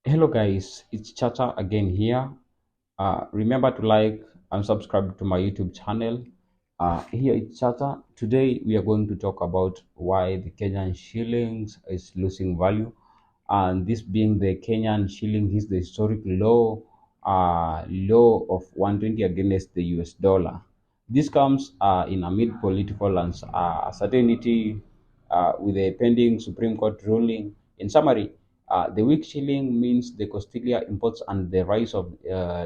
Hello guys, it's Chacha again here. Remember to like and subscribe to my YouTube channel. Here it's Chacha. Today we are going to talk about why the Kenyan shillings is losing value, and this being the Kenyan shilling is the historic low of 120 against the US dollar. This comes in amid political uncertainty with a pending Supreme Court ruling. In summary, the weak shilling means the costlier imports and the rise of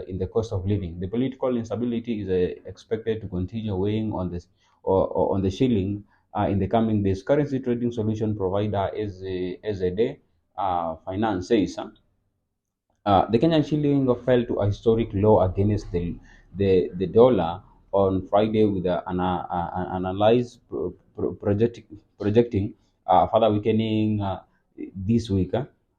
in the cost of living. The political instability is expected to continue weighing on this or on the shilling in the coming days. Currency trading solution provider is a day finance says. The Kenyan shilling fell to a historic low against the dollar on Friday with an analyze projecting further weakening this week.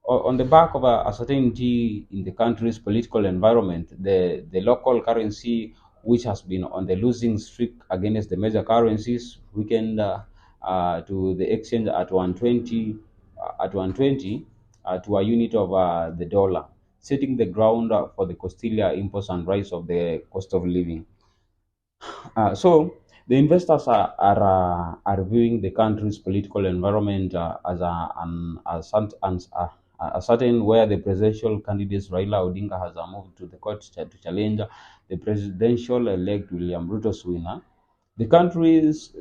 On the back of uncertainty in the country's political environment, the local currency, which has been on the losing streak against the major currencies, weakened to the exchange at 120 to a unit of the dollar, setting the ground for the costlier imports and rise of the cost of living. So the investors are viewing the country's political environment as a certain where the presidential candidate Raila Odinga has moved to the court to challenge the presidential elect William Ruto's winner. The country's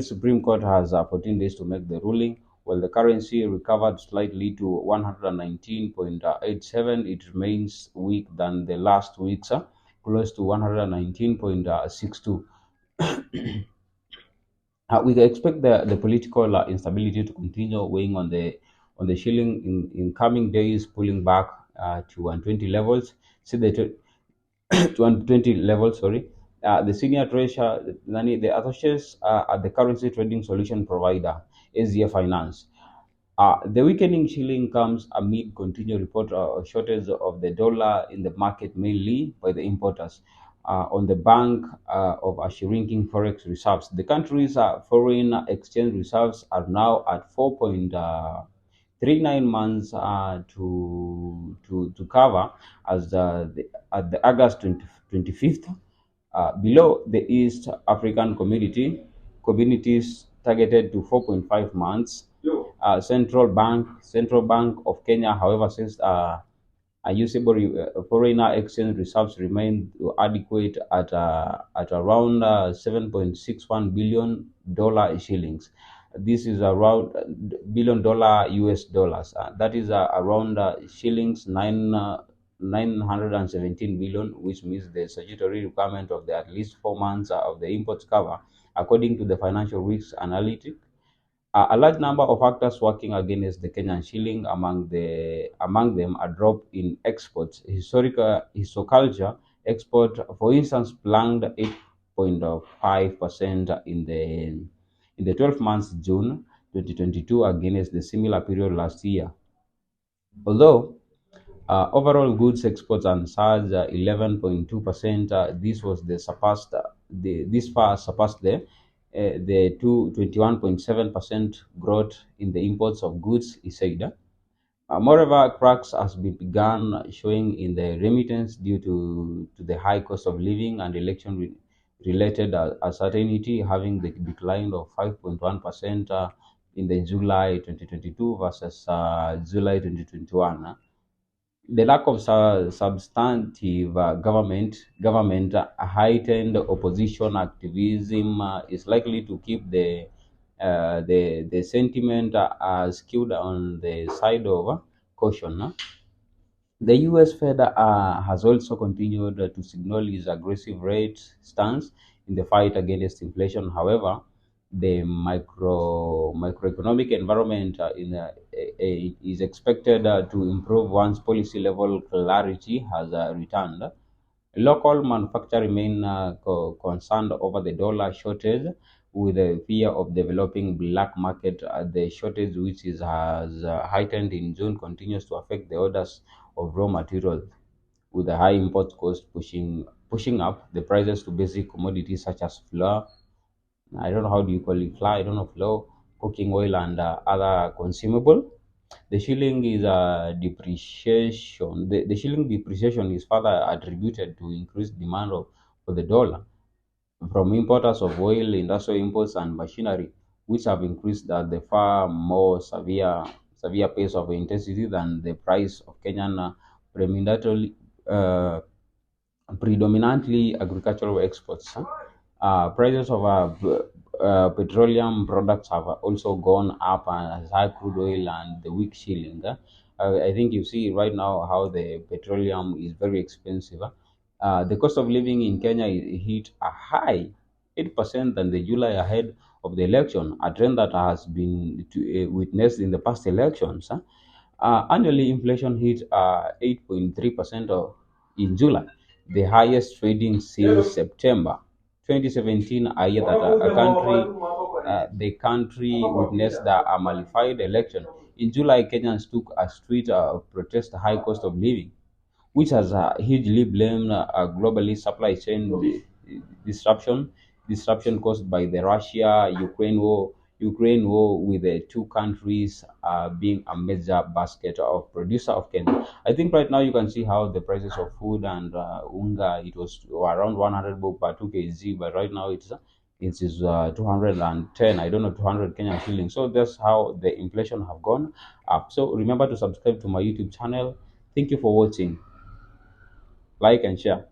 Supreme Court has 14 days to make the ruling. While the currency recovered slightly to 119.87, it remains weak than the last week's close to 119.62. We expect the political instability to continue weighing on the shilling in coming days, pulling back to 120 levels. See the 220 level, sorry. The senior treasurer, the associates at the currency trading solution provider, Asia Finance. The weakening shilling comes amid continued report shortage of the dollar in the market, mainly by the importers. On the bank of a shrinking forex reserves, the country's foreign exchange reserves are now at 4.39 months to cover as at the August 25th, below the East African communities targeted to 4.5 months. Central Bank of Kenya, however, says a usable foreigner exchange reserves remain adequate at around 7.61 billion dollar shillings. This is around billion dollar US dollars. That is around shillings 917 billion, which means the statutory requirement of the at least 4 months of the imports cover, according to the Financial Risk Analytic. A large number of factors working against the Kenyan shilling. Among them a drop in exports. Historiculture export, for instance, plunged 8.5% in the 12 months June 2022 against the similar period last year. Although overall goods exports and surged 11.2%. This was the surpassed this far surpassed the 21.7% growth in the imports of goods, he said. Moreover, cracks has been begun showing in the remittance due to the high cost of living and related uncertainty, having the decline of 5.1% in the July 2022 versus July 2021. The lack of substantive government heightened opposition activism is likely to keep the sentiment skewed on the side of caution. The US Fed has also continued to signal its aggressive rate stance in the fight against inflation. However, the microeconomic environment is expected to improve once policy level clarity has returned. Local manufacturers remain concerned over the dollar shortage, with the fear of developing black market. The shortage, which has heightened in June, continues to affect the orders of raw materials, with the high import cost pushing up the prices to basic commodities such as flour. I don't know how do you call it, flour. I don't know, flour, cooking oil, and other consumable. The shilling is depreciation. The shilling depreciation is further attributed to increased demand for the dollar from importers of oil, industrial imports, and machinery, which have increased at the far more severe pace of intensity than the price of Kenyan predominantly uh, predominantly agricultural exports. Huh? Prices of petroleum products have also gone up, as high crude oil and the weak shilling. I think you see right now how the petroleum is very expensive. The cost of living in Kenya hit a high 8% than the July ahead of the election, a trend that has been witnessed in the past elections. Huh? Annually, inflation hit 8.3% in July, the highest trading since September 2017, a year that the country witnessed a malified election. In July, Kenyans took a street protest the high cost of living, which has hugely blamed globally supply chain disruption disruption caused by the Ukraine war, with the two countries being a major basket of producer of Kenya. I think right now you can see how the prices of food and unga, it was around 100 bob per 2 kg, but right now it is 210. I don't know, 200 Kenyan shillings. So that's how the inflation have gone up. So remember to subscribe to my YouTube channel. Thank you for watching. Like and share.